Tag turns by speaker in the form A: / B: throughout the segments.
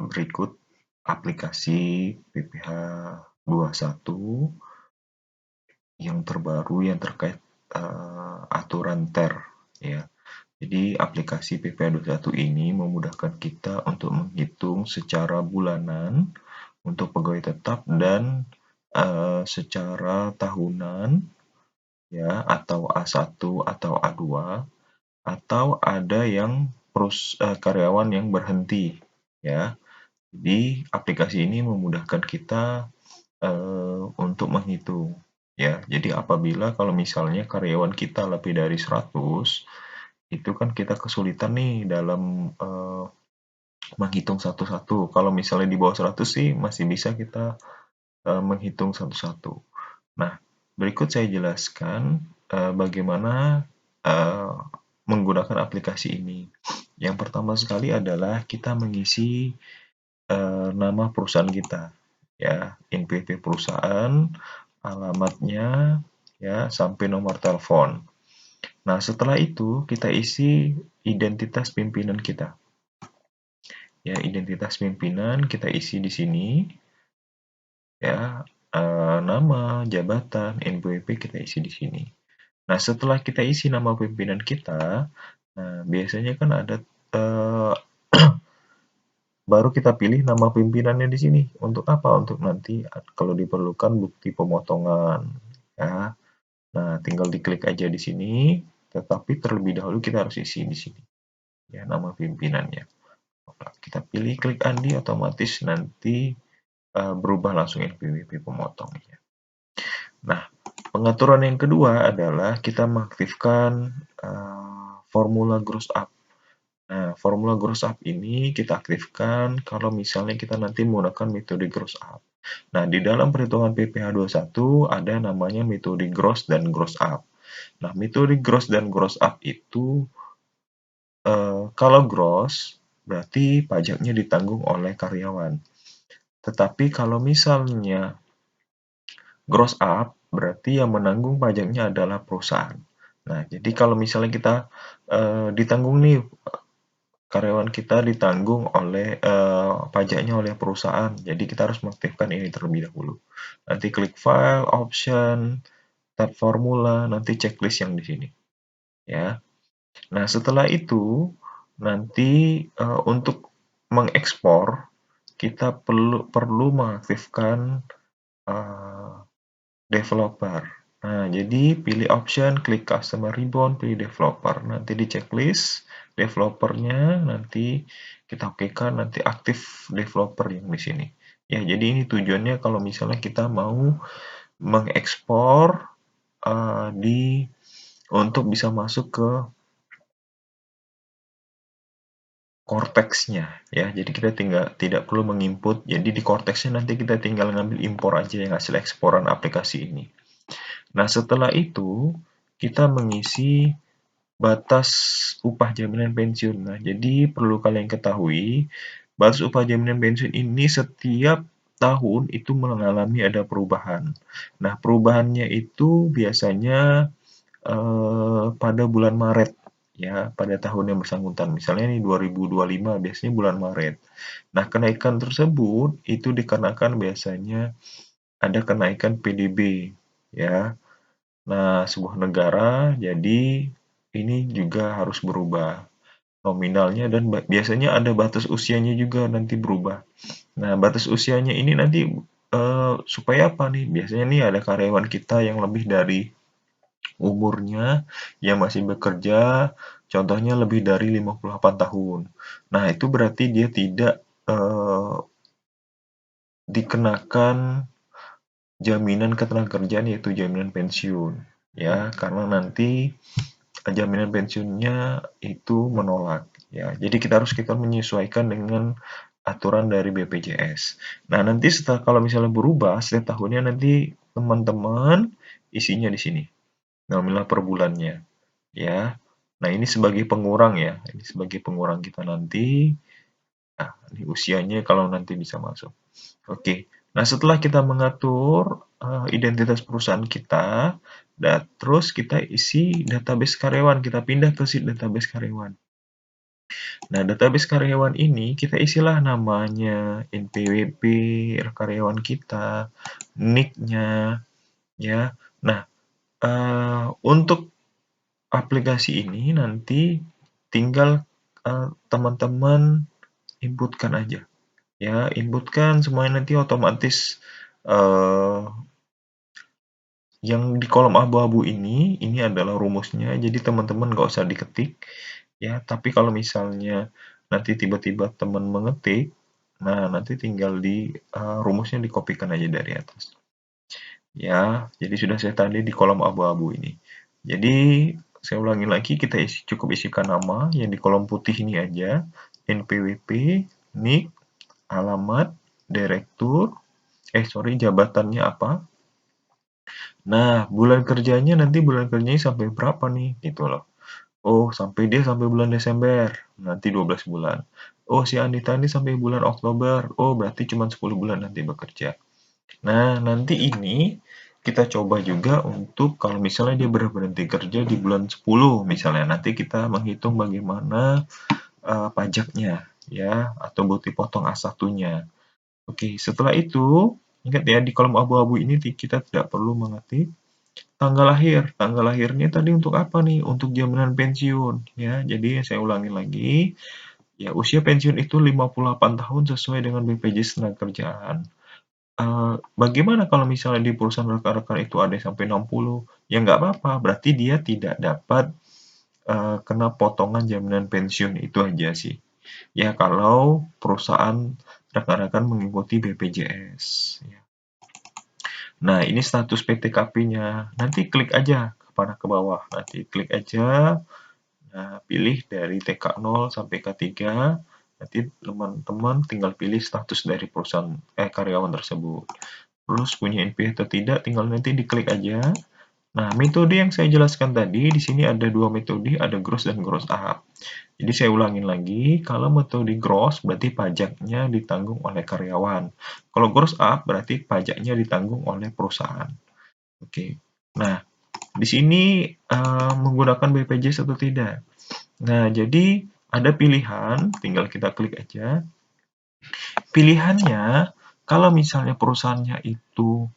A: berikut aplikasi PPh 21 yang terbaru yang terkait aturan TER ya. Jadi aplikasi PPh 21 ini memudahkan kita untuk menghitung secara bulanan untuk pegawai tetap dan secara tahunan ya, atau A1 atau A2, atau ada yang karyawan yang berhenti ya. Jadi aplikasi ini memudahkan kita untuk menghitung ya. Jadi apabila kalau misalnya karyawan kita lebih dari 100, itu kan kita kesulitan nih dalam menghitung satu-satu. Kalau misalnya di bawah 100 sih masih bisa kita menghitung satu-satu. Nah, berikut saya jelaskan bagaimana menggunakan aplikasi ini. Yang pertama sekali adalah kita mengisi nama perusahaan kita, ya, NPWP perusahaan, alamatnya, ya, sampai nomor telepon. Nah, setelah itu kita isi identitas pimpinan kita. Ya, identitas pimpinan kita isi di sini, ya, nama, jabatan, NPWP kita isi di sini. Nah, setelah kita isi nama pimpinan kita, nah, biasanya kan ada baru kita pilih nama pimpinannya di sini. Untuk apa? Untuk nanti kalau diperlukan bukti pemotongan, ya. Nah, tinggal diklik aja di sini, tetapi terlebih dahulu kita harus isi di sini, ya, nama pimpinannya. Kita pilih klik undi, otomatis nanti berubah langsung NPWP pemotongnya. Nah, pengaturan yang kedua adalah kita mengaktifkan formula gross up. Nah, formula gross up ini kita aktifkan kalau misalnya kita nanti menggunakan metode gross up. Nah, di dalam perhitungan PPh 21 ada namanya metode gross dan gross up. Nah, metode gross dan gross up itu kalau gross berarti pajaknya ditanggung oleh karyawan. Tetapi kalau misalnya gross up berarti yang menanggung pajaknya adalah perusahaan. Nah, jadi kalau misalnya kita ditanggung nih, karyawan kita ditanggung oleh pajaknya oleh perusahaan, jadi kita harus mengaktifkan ini terlebih dahulu. Nanti klik file, option, tab formula, nanti checklist yang di sini, ya. Nah, setelah itu nanti untuk mengekspor kita perlu mengaktifkan developer. Nah, jadi pilih option, klik customer ribbon, pilih developer. Nanti di checklist developernya nanti kita okekan, nanti aktif developer yang di sini. Ya, jadi ini tujuannya kalau misalnya kita mau mengekspor untuk bisa masuk ke Cortex-nya ya. Jadi kita tidak perlu menginput. Jadi di Cortex-nya nanti kita tinggal ngambil impor aja yang hasil eksporan aplikasi ini. Nah, setelah itu kita mengisi batas upah jaminan pensiun. Nah, jadi perlu kalian ketahui, batas upah jaminan pensiun ini setiap tahun itu mengalami ada perubahan. Nah, perubahannya itu biasanya pada bulan Maret ya, pada tahun yang bersangkutan. Misalnya ini 2025 biasanya bulan Maret. Nah, kenaikan tersebut itu dikarenakan biasanya ada kenaikan PDB ya. Nah, sebuah negara jadi ini juga harus berubah nominalnya dan biasanya ada batas usianya juga nanti berubah. Nah, batas usianya ini nanti supaya apa nih? Biasanya nih ada karyawan kita yang lebih dari umurnya yang masih bekerja, contohnya lebih dari 58 tahun. Nah, itu berarti dia tidak dikenakan jaminan ketenagakerjaan yaitu jaminan pensiun ya, karena nanti jaminan pensiunnya itu menolak ya. Jadi kita menyesuaikan dengan aturan dari BPJS. Nah, nanti setelah kalau misalnya berubah setiap tahunnya nanti teman-teman isinya di sini. Nominal per bulannya ya. Nah, ini sebagai pengurang ya. Ini sebagai pengurang kita nanti. Nah, ini usianya kalau nanti bisa masuk. Oke. Nah, setelah kita mengatur identitas perusahaan kita, dan terus kita isi database karyawan, kita pindah ke si database karyawan. Nah, database karyawan ini kita isilah namanya, NPWP karyawan kita, NIK-nya, ya. Nah, untuk aplikasi ini nanti tinggal teman-teman inputkan aja, ya. Inputkan semuanya nanti otomatis yang di kolom abu-abu ini adalah rumusnya, jadi teman-teman nggak usah diketik, ya. Tapi kalau misalnya nanti tiba-tiba teman mengetik, nah nanti tinggal rumusnya dikopikan aja dari atas. Ya, jadi sudah saya tadi di kolom abu-abu ini. Jadi saya ulangi lagi, kita cukup isikan nama yang di kolom putih ini aja, NPWP, NIK, alamat, direktur, jabatannya apa. Nah, bulan kerjanya nanti bulan kerjanya sampai berapa nih, gitu loh. Oh, sampai bulan Desember, nanti 12 bulan. Oh, si Anita ini sampai bulan Oktober, oh berarti cuma 10 bulan nanti bekerja. Nah, nanti ini kita coba juga untuk kalau misalnya dia berhenti kerja di bulan 10 misalnya, nanti kita menghitung bagaimana pajaknya, ya, atau bukti potong A1-nya. Oke, setelah itu, ingat ya, di kolom abu-abu ini kita tidak perlu mengetik tanggal lahir. Tanggal lahirnya tadi untuk apa nih? Untuk jaminan pensiun, ya. Jadi saya ulangi lagi, ya usia pensiun itu 58 tahun sesuai dengan BPJS Ketenagakerjaan. Bagaimana kalau misalnya di perusahaan rekan-rekan itu ada yang sampai 60? Ya nggak apa-apa, berarti dia tidak dapat kena potongan jaminan pensiun itu aja sih. Ya kalau perusahaan rekan-rekan mengikuti BPJS. Ya. Nah, ini status PTKP-nya. Nanti klik aja ke bawah. Nanti klik aja. Nah, pilih dari TK0 sampai K3. Nanti teman-teman tinggal pilih status dari perusahaan karyawan tersebut. Terus punya NPWP atau tidak, tinggal nanti diklik aja. Nah, metode yang saya jelaskan tadi, di sini ada dua metode, ada gross dan gross up. Jadi saya ulangin lagi, kalau metode gross berarti pajaknya ditanggung oleh karyawan. Kalau gross up berarti pajaknya ditanggung oleh perusahaan. Oke. Nah, di sini menggunakan BPJS atau tidak. Nah, jadi ada pilihan, tinggal kita klik aja. Pilihannya, kalau misalnya perusahaannya itu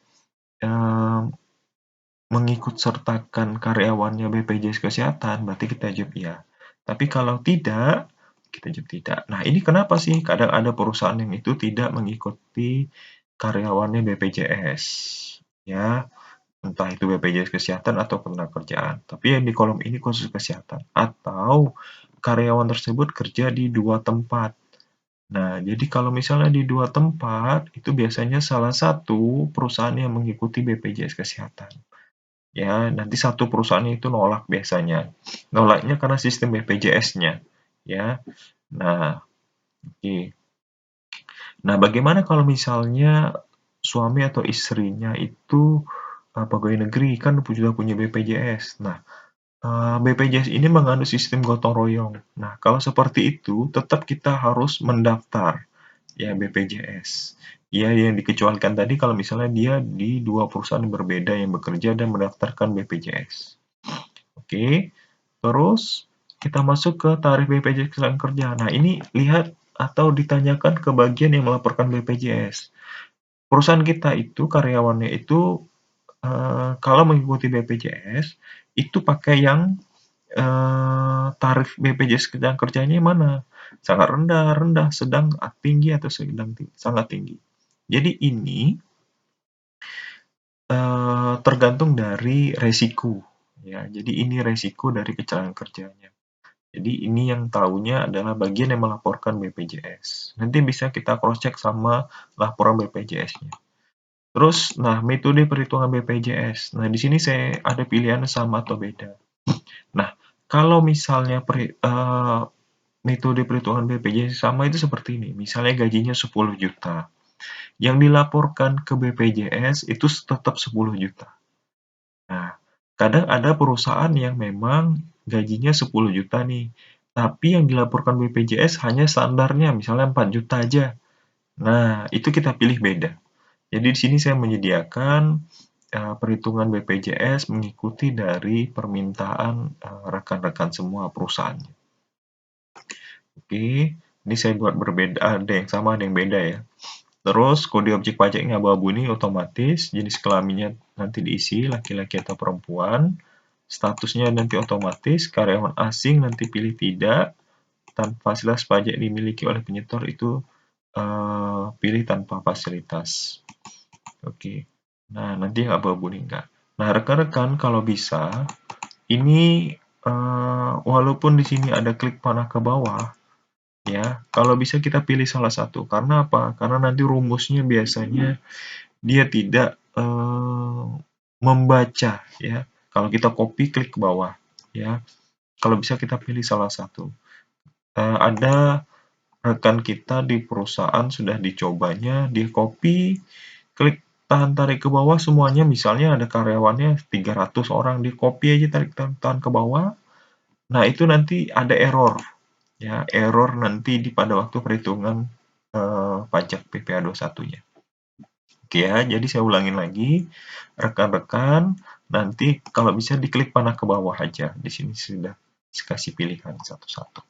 A: mengikut sertakan karyawannya BPJS Kesehatan, berarti kita jawab iya. Tapi kalau tidak, kita jawab tidak. Nah, ini kenapa sih kadang ada perusahaan yang itu tidak mengikuti karyawannya BPJS? Ya, entah itu BPJS Kesehatan atau Ketenagakerjaan. Tapi yang di kolom ini khusus kesehatan. Atau karyawan tersebut kerja di dua tempat. Nah, jadi kalau misalnya di dua tempat, itu biasanya salah satu perusahaan yang mengikuti BPJS Kesehatan. Ya, nanti satu perusahaan itu nolak biasanya. Nolaknya karena sistem BPJS-nya. Ya. Nah, oke. Nah, bagaimana kalau misalnya suami atau istrinya itu pegawai negeri kan sudah punya BPJS. Nah, BPJS ini mengandung sistem gotong royong. Nah, kalau seperti itu tetap kita harus mendaftar ya BPJS. Ya, yang dikecualikan tadi kalau misalnya dia di dua perusahaan yang berbeda yang bekerja dan mendaftarkan BPJS. Oke, terus kita masuk ke tarif BPJS Ketenagakerjaan. Nah, ini lihat atau ditanyakan ke bagian yang melaporkan BPJS. Perusahaan kita itu karyawannya itu kalau mengikuti BPJS itu pakai yang tarif BPJS Ketenagakerjaannya mana? Sangat rendah, rendah, sedang, tinggi atau sedang tinggi, sangat tinggi. Jadi ini tergantung dari resiko. Ya, jadi ini resiko dari kecelakaan kerjanya. Jadi ini yang tahunya adalah bagian yang melaporkan BPJS. Nanti bisa kita cross check sama laporan BPJS-nya. Terus, nah metode perhitungan BPJS. Nah di sini saya ada pilihan sama atau beda. Nah kalau misalnya metode perhitungan BPJS sama itu seperti ini. Misalnya gajinya 10 juta. Yang dilaporkan ke BPJS itu tetap 10 juta. Nah, kadang ada perusahaan yang memang gajinya 10 juta nih, tapi yang dilaporkan BPJS hanya standarnya, misalnya 4 juta aja. Nah, itu kita pilih beda. Jadi di sini saya menyediakan perhitungan BPJS mengikuti dari permintaan rekan-rekan semua perusahaan. Oke, ini saya buat berbeda, ada yang sama, ada yang beda ya. Terus kode objek pajaknya abu-abu ini otomatis, jenis kelaminnya nanti diisi laki-laki atau perempuan, statusnya nanti otomatis, karyawan asing nanti pilih tidak, tanpa fasilitas pajak dimiliki oleh penyetor itu pilih tanpa fasilitas. Oke, nah nanti yang abu-abu ini enggak. Nah rekan-rekan kalau bisa, ini walaupun di sini ada klik panah ke bawah, ya kalau bisa kita pilih salah satu. Karena apa? Karena nanti rumusnya biasanya dia tidak membaca ya. Kalau kita copy klik ke bawah ya. Kalau bisa kita pilih salah satu. Ada rekan kita di perusahaan sudah dicobanya, dia copy, klik tahan tarik ke bawah semuanya, misalnya ada karyawannya 300 orang, di copy aja tarik tahan ke bawah. Nah, itu nanti ada error ya, error nanti pada waktu perhitungan pajak PPh 21-nya. Oke ya, jadi saya ulangin lagi, rekan-rekan, nanti kalau bisa diklik panah ke bawah aja. Di sini sudah kasih pilihan satu-satu.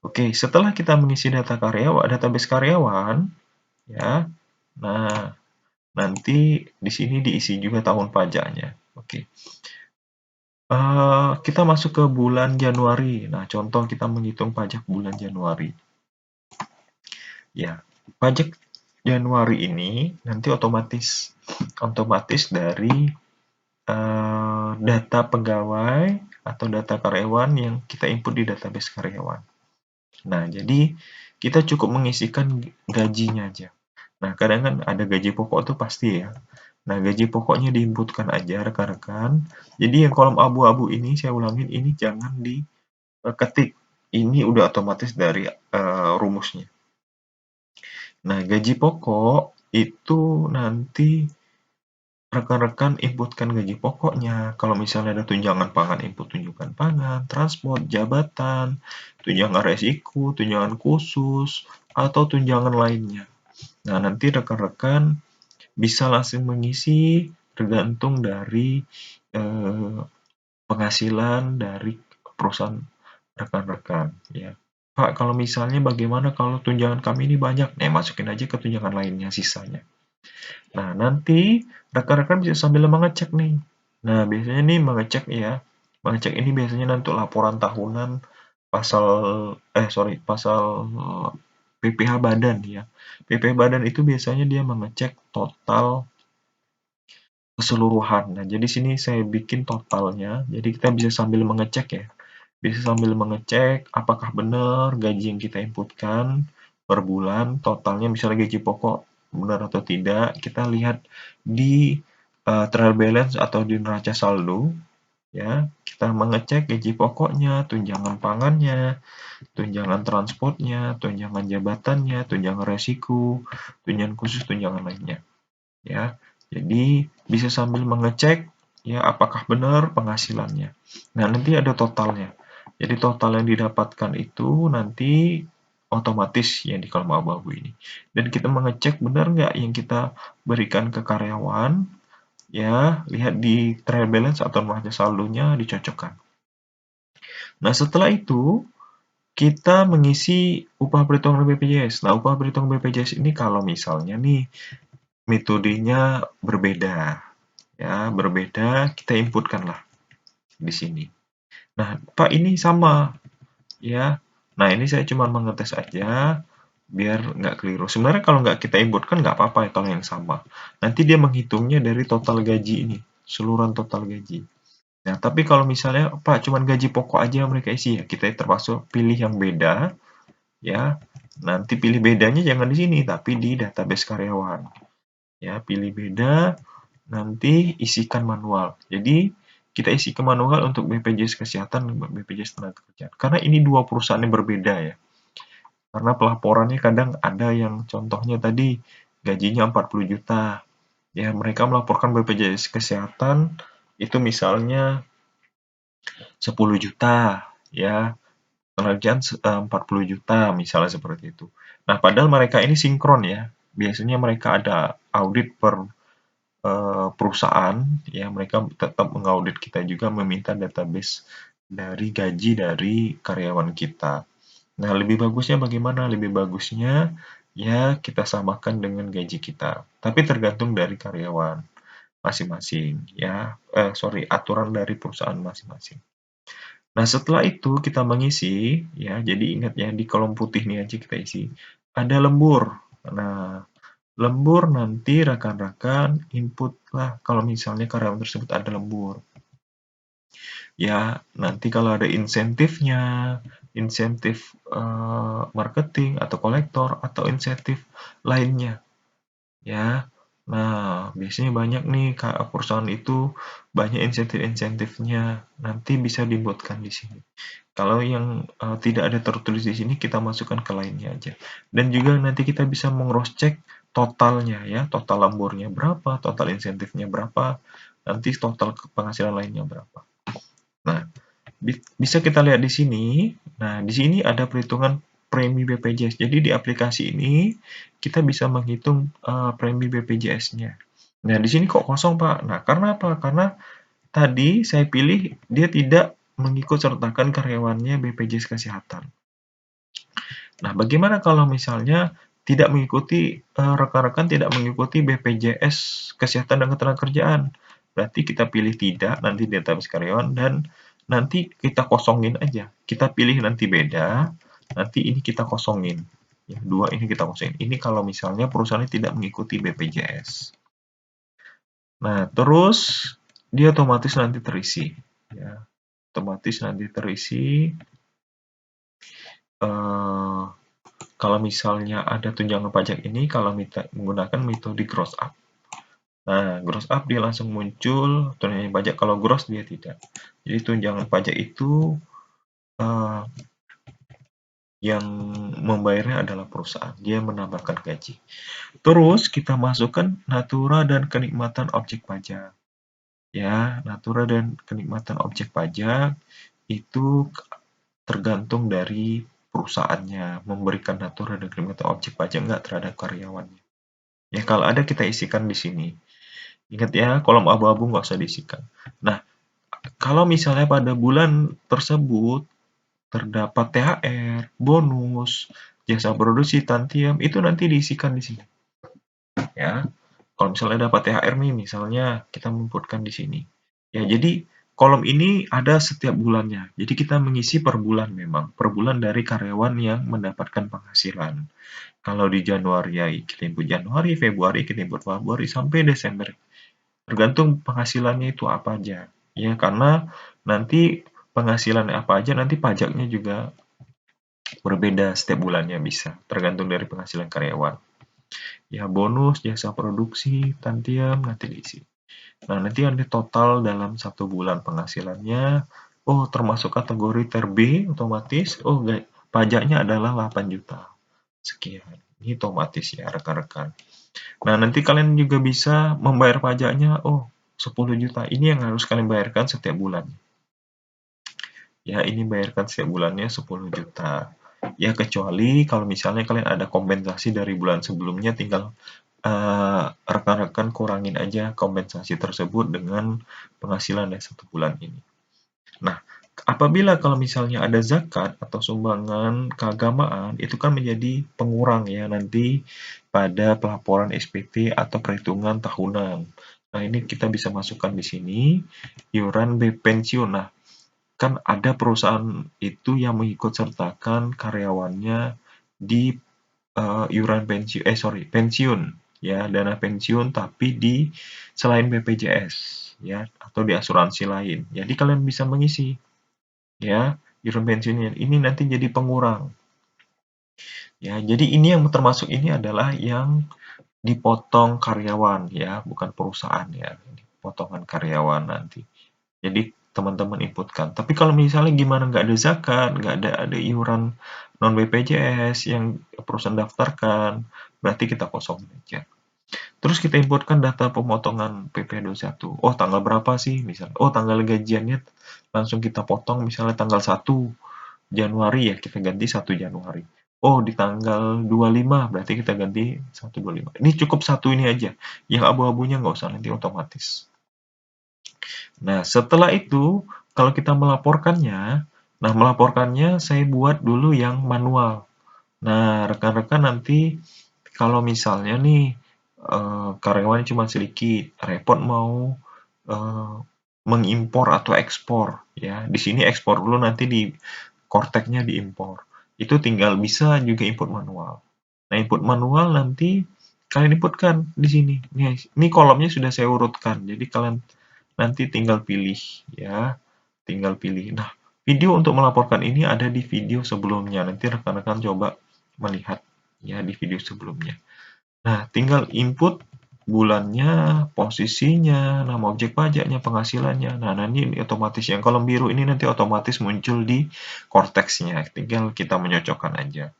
A: Oke, setelah kita mengisi data karyawan, database karyawan, ya, nah nanti di sini diisi juga tahun pajaknya. Oke, kita masuk ke bulan Januari. Nah, contoh kita menghitung pajak bulan Januari. Ya, pajak Januari ini nanti otomatis dari data pegawai atau data karyawan yang kita input di database karyawan. Nah, jadi kita cukup mengisikan gajinya aja. Nah, kadang kan ada gaji pokok tuh pasti ya. Nah, gaji pokoknya diinputkan aja rekan-rekan. Jadi yang kolom abu-abu ini saya ulangin, ini jangan diketik. Ini udah otomatis dari rumusnya. Nah, gaji pokok itu nanti rekan-rekan inputkan gaji pokoknya. Kalau misalnya ada tunjangan pangan, input tunjangan pangan, transport, jabatan, tunjangan resiko, tunjangan khusus, atau tunjangan lainnya. Nah, nanti rekan-rekan bisa langsung mengisi tergantung dari penghasilan dari perusahaan rekan-rekan. Ya. Pak, kalau misalnya bagaimana kalau tunjangan kami ini banyak? Nah, masukin aja ke tunjangan lainnya sisanya. Nah, nanti rekan-rekan bisa sambil mengecek nih. Nah, biasanya nih mengecek ya. Mengecek ini biasanya nanti laporan tahunan pasal pasal PPh badan ya. PPh badan itu biasanya dia mengecek total keseluruhan. Nah, jadi sini saya bikin totalnya. Jadi kita bisa sambil mengecek ya. Bisa sambil mengecek apakah benar gaji yang kita inputkan per bulan totalnya, misalnya gaji pokok benar atau tidak. Kita lihat di trial balance atau di neraca saldo ya. Kita mengecek gaji pokoknya, tunjangan pangannya, tunjangan transportnya, tunjangan jabatannya, tunjangan resiko, tunjangan khusus, tunjangan lainnya ya. Jadi bisa sambil mengecek ya apakah benar penghasilannya. Nah, nanti ada totalnya. Jadi total yang didapatkan itu nanti otomatis yang di kolom abu-abu ini. Dan kita mengecek benar nggak yang kita berikan ke karyawan, ya lihat di trial balance atau neraca saldonya dicocokkan. Nah, setelah itu kita mengisi upah perhitungan BPJS. Nah, upah perhitungan BPJS ini kalau misalnya nih metodenya berbeda, ya berbeda, kita inputkanlah di sini. Nah, Pak ini sama, ya. Nah, ini saya cuma mengetes aja biar nggak keliru. Sebenarnya kalau nggak kita inputkan nggak apa-apa ya kalau yang sama. Nanti dia menghitungnya dari total gaji ini, seluruhan total gaji. Nah, tapi kalau misalnya Pak cuma gaji pokok aja mereka isi ya, kita terpaksa pilih yang beda, ya. Nanti pilih bedanya jangan di sini, tapi di database karyawan. Ya, pilih beda, nanti isikan manual. Jadi, kita isi ke manual untuk BPJS Kesehatan dan BPJS Tenagakerjaan. Karena ini dua perusahaan yang berbeda ya. Karena pelaporannya kadang ada yang contohnya tadi gajinya 40 juta. Ya, mereka melaporkan BPJS Kesehatan itu misalnya 10 juta ya. Pekerjaan 40 juta misalnya seperti itu. Nah, padahal mereka ini sinkron ya. Biasanya mereka ada audit per perusahaan, ya mereka tetap mengaudit kita juga meminta database dari gaji dari karyawan kita. Nah, lebih bagusnya bagaimana? Lebih bagusnya ya kita samakan dengan gaji kita. Tapi tergantung dari karyawan masing-masing ya. Sorry, aturan dari perusahaan masing-masing. Nah, setelah itu kita mengisi ya. Jadi ingat ya di kolom putih ini aja kita isi. Ada lembur. Nah, lembur nanti rekan-rekan input lah kalau misalnya karyawan tersebut ada lembur. Ya, nanti kalau ada insentifnya, insentif marketing atau kolektor atau insentif lainnya, ya. Nah, biasanya banyak nih perusahaan itu banyak insentif-insentifnya. Nanti bisa dibuatkan di sini. Kalau yang tidak ada tertulis di sini, kita masukkan ke lainnya aja. Dan juga nanti kita bisa meng-cross-check totalnya ya, total lemburnya berapa, total insentifnya berapa, nanti total penghasilan lainnya berapa. Nah, bisa kita lihat di sini. Nah, di sini ada perhitungan premi BPJS. Jadi di aplikasi ini kita bisa menghitung premi BPJS-nya. Nah, di sini kok kosong, Pak? Nah, karena apa? Karena tadi saya pilih dia tidak mengikut sertakan karyawannya BPJS Kesehatan. Nah, bagaimana kalau misalnya tidak mengikuti rekan-rekan tidak mengikuti BPJS Kesehatan dan Ketenagakerjaan? Berarti kita pilih tidak nanti database karyawan dan nanti kita kosongin aja. Kita pilih nanti beda, nanti ini kita kosongin. Ya, dua ini kita kosongin. Ini kalau misalnya perusahaannya tidak mengikuti BPJS. Nah, terus dia otomatis nanti terisi. Ya, otomatis nanti terisi. Kalau misalnya ada tunjangan pajak ini, kalau menggunakan metode gross up. Nah, gross up dia langsung muncul tunjangan pajak. Kalau gross dia tidak. Jadi tunjangan pajak itu yang membayarnya adalah perusahaan. Dia menambahkan gaji. Terus kita masukkan natura dan kenikmatan objek pajak. Ya, natura dan kenikmatan objek pajak itu tergantung dari perusahaannya memberikan natura dan kenikmatan objek pajak enggak terhadap karyawannya. Ya, kalau ada kita isikan di sini. Ingat ya, kolom abu-abu nggak usah diisikan. Nah, kalau misalnya pada bulan tersebut terdapat THR, bonus, jasa produksi, tantiem, itu nanti diisikan di sini. Ya, kalau misalnya dapat THR nih, misalnya kita inputkan di sini. Ya, jadi kolom ini ada setiap bulannya. Jadi kita mengisi per bulan memang, per bulan dari karyawan yang mendapatkan penghasilan. Kalau di Januari ya kita input Januari, Februari kita input Februari sampai Desember. Tergantung penghasilannya itu apa aja. Ya, karena nanti penghasilan apa aja nanti pajaknya juga berbeda setiap bulannya bisa, tergantung dari penghasilan karyawan. Ya, bonus, jasa produksi, tantiem nanti diisi. Nah, nanti ada total dalam satu bulan penghasilannya. Oh, termasuk kategori ter B otomatis. Oh, pajaknya adalah 8 juta. Sekian. Ini otomatis ya, rekan-rekan. Nah, nanti kalian juga bisa membayar pajaknya. Oh, 10 juta. Ini yang harus kalian bayarkan setiap bulan. Ya, ini bayarkan setiap bulannya 10 juta. Ya, kecuali kalau misalnya kalian ada kompensasi dari bulan sebelumnya, tinggal rekan-rekan kurangin aja kompensasi tersebut dengan penghasilan dari satu bulan ini. Nah, apabila kalau misalnya ada zakat atau sumbangan keagamaan, itu kan menjadi pengurang ya nanti pada pelaporan SPT atau perhitungan tahunan. Nah, ini kita bisa masukkan di sini iuran pensiun. Nah, kan ada perusahaan itu yang mengikut sertakan karyawannya di iuran pensiun ya, dana pensiun tapi di selain BPJS ya atau di asuransi lain. Jadi kalian bisa mengisi ya iuran pensiunnya ini nanti jadi pengurang. Ya, jadi ini yang termasuk ini adalah yang dipotong karyawan ya, bukan perusahaan ya. Potongan karyawan nanti. Jadi teman-teman inputkan. Tapi kalau misalnya gimana nggak ada zakat, nggak ada iuran non BPJS yang perusahaan daftarkan, berarti kita kosongin aja. Terus kita inputkan data pemotongan PP21. Oh, tanggal berapa sih? Misalnya, oh tanggal gajiannya langsung kita potong misalnya tanggal 1 Januari ya, kita ganti 1 Januari. Oh, di tanggal 25 berarti kita ganti 1/25. Ini cukup satu ini aja. Yang abu-abunya nggak usah, nanti otomatis. Nah, setelah itu, kalau kita melaporkannya, Nah, melaporkannya saya buat dulu yang manual. Nah, rekan-rekan nanti kalau misalnya nih karyawan cuma sedikit, repot mau eh, mengimpor atau ekspor ya. Di sini ekspor dulu, nanti di Cortex-nya diimpor. Itu tinggal bisa juga input manual. Nah, input manual nanti kalian inputkan di sini. Ini kolomnya sudah saya urutkan. Jadi kalian nanti tinggal pilih ya, tinggal pilih. Nah, video untuk melaporkan ini ada di video sebelumnya. Nanti rekan-rekan coba melihat ya di video sebelumnya. Nah, tinggal input bulannya, posisinya, nama objek pajaknya, penghasilannya. Nah, nanti ini otomatis yang kolom biru ini nanti otomatis muncul di Cortex-nya. Tinggal kita menyocokkan aja.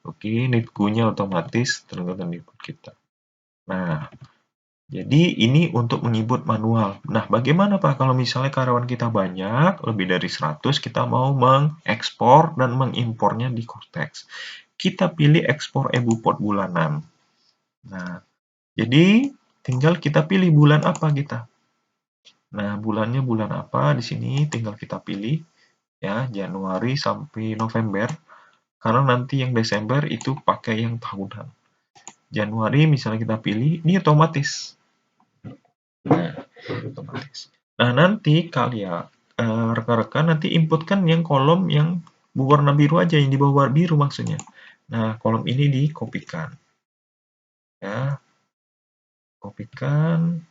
A: Oke, nitku-nya otomatis tergantung input kita. Nah, jadi ini untuk menginput manual. Nah, bagaimana Pak kalau misalnya karyawan kita banyak, lebih dari 100, kita mau mengekspor dan mengimpornya di Cortex. Kita pilih ekspor ebupot bulanan. Nah, jadi tinggal kita pilih bulan apa kita. Nah, bulannya bulan apa di sini tinggal kita pilih ya, Januari sampai November. Karena nanti yang Desember itu pakai yang tahunan. Januari misalnya kita pilih, ini otomatis. Nah, otomatis. Nah, nanti kalian rekan-rekan nanti inputkan yang kolom yang berwarna biru aja, yang di bawah biru maksudnya. Nah, kolom ini dikopikan. Ya, kopikan.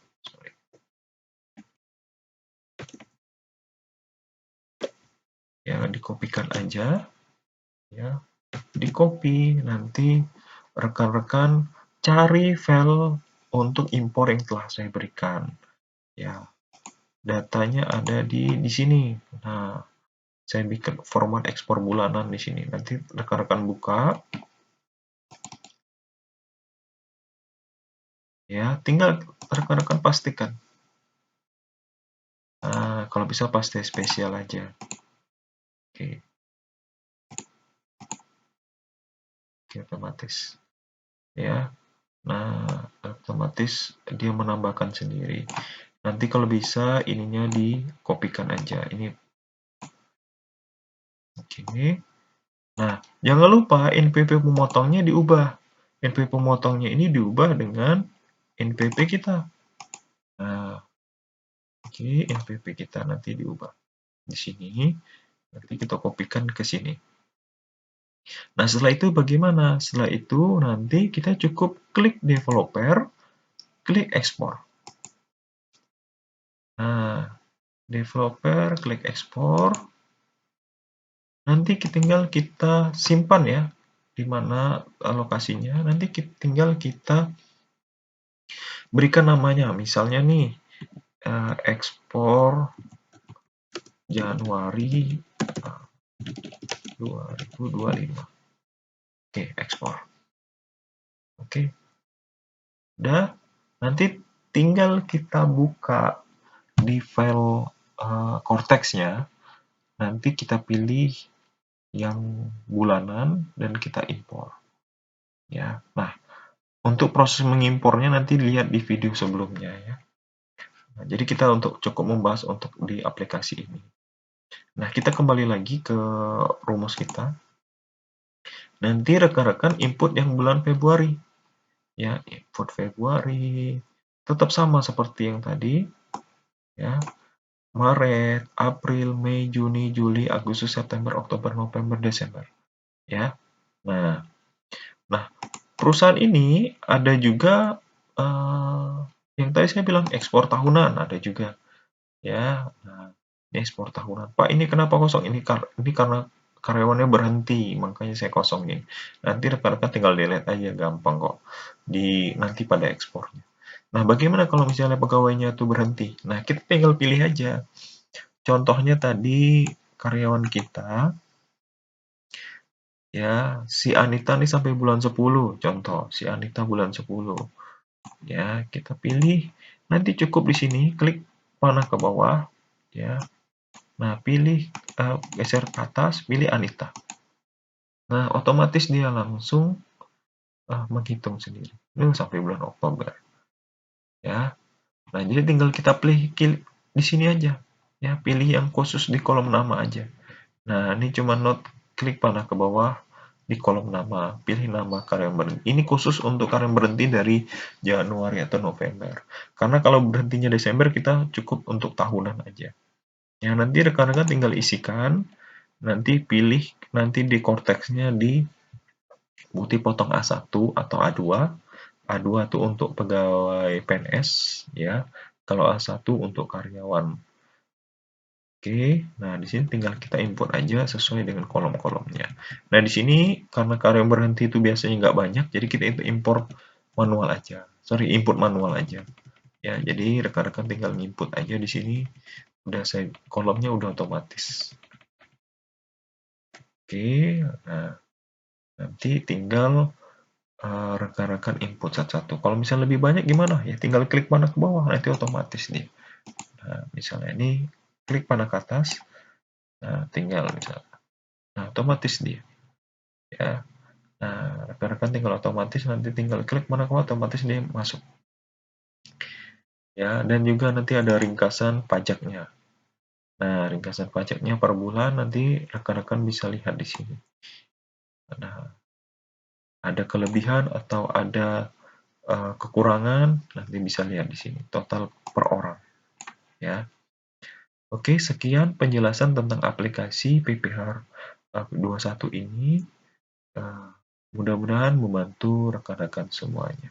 A: Ya, dikopikan aja. Ya, di copy, nanti rekan-rekan cari file untuk impor yang telah saya berikan. Ya, datanya ada di sini. Nah, saya bikin format ekspor bulanan di sini. Nanti rekan-rekan buka. Ya, tinggal rekan-rekan pastikan. Nah, kalau bisa paste spesial aja. Oke, oke otomatis. Ya, nah otomatis dia menambahkan sendiri. Nanti kalau bisa ininya dikopikan aja. Ini oke. Nah, jangan lupa NPP pemotongnya diubah. NPP pemotongnya ini diubah dengan NPP kita. Nah, oke, NPP kita nanti diubah. Di sini, nanti kita kopikan ke sini. Nah, setelah itu bagaimana? Setelah itu nanti kita cukup klik developer, klik ekspor. Nah, developer, klik ekspor. Nanti tinggal kita simpan ya, di mana lokasinya. Nanti tinggal kita berikan namanya. Misalnya nih, ekspor Januari 2025. Oke, ekspor. Oke, udah. Nanti tinggal kita buka di file Cortex-nya. Nanti kita pilih yang bulanan dan kita impor. Ya, nah untuk proses mengimpornya nanti lihat di video sebelumnya ya. Nah, jadi kita untuk cukup membahas untuk di aplikasi ini. Nah, kita kembali lagi ke rumus kita. Nanti rekan-rekan input yang bulan Februari. Ya, input Februari. Tetap sama seperti yang tadi. Ya, Maret, April, Mei, Juni, Juli, Agustus, September, Oktober, November, Desember. Ya. Nah, perusahaan ini ada juga yang tadi saya bilang ekspor tahunan ada juga. Ya, nah, ini ekspor tahunan. Pak, ini kenapa kosong? Ini karena karyawannya berhenti, makanya saya kosongin. Nanti rekan-rekan tinggal delete aja, gampang kok. Nanti pada ekspornya. Nah, bagaimana kalau misalnya pegawainya itu berhenti? Nah, kita tinggal pilih aja. Contohnya tadi karyawan kita, ya, si Anita nih sampai bulan 10, contoh, si Anita bulan 10. Ya, kita pilih, nanti cukup di sini, klik panah ke bawah, ya. Nah, pilih geser ke atas, pilih Anita. Nah, otomatis dia langsung menghitung sendiri. Ini sampai bulan Oktober. Ya. Nah, jadi tinggal kita pilih di sini aja. Ya, pilih yang khusus di kolom nama aja. Nah, ini cuma note, klik panah ke bawah di kolom nama, pilih nama karyawan berhenti. Ini khusus untuk karyawan berhenti dari Januari atau November. Karena kalau berhentinya Desember, kita cukup untuk tahunan aja. Ya, nanti rekan-rekan tinggal isikan, nanti pilih, nanti di korteksnya di bukti potong A1 atau A2. A2 itu untuk pegawai PNS, ya. Kalau A1 untuk karyawan. Oke, nah di sini tinggal kita input aja sesuai dengan kolom-kolomnya. Nah di sini karena karyawan berhenti itu biasanya nggak banyak, jadi kita itu import manual aja. Sorry, input manual aja. Ya, jadi rekan-rekan tinggal input aja di sini. Udah saya kolomnya udah otomatis. Oke, nah nanti tinggal rekan-rekan input satu-satu. Kalau misalnya lebih banyak gimana? Ya tinggal klik panah ke bawah, nanti otomatis nih. Nah, misalnya ini klik panah ke atas, nah tinggal misalnya. Nah, otomatis dia. Ya. Nah, rekan-rekan tinggal otomatis nanti tinggal klik mana ke otomatis dia masuk. Ya, dan juga nanti ada ringkasan pajaknya. Nah, ringkasan pajaknya per bulan nanti rekan-rekan bisa lihat di sini. Nah, ada kelebihan atau ada kekurangan nanti bisa lihat di sini. Total per orang. Ya. Oke, sekian penjelasan tentang aplikasi PPH 21 ini. Mudah-mudahan membantu rekan-rekan semuanya.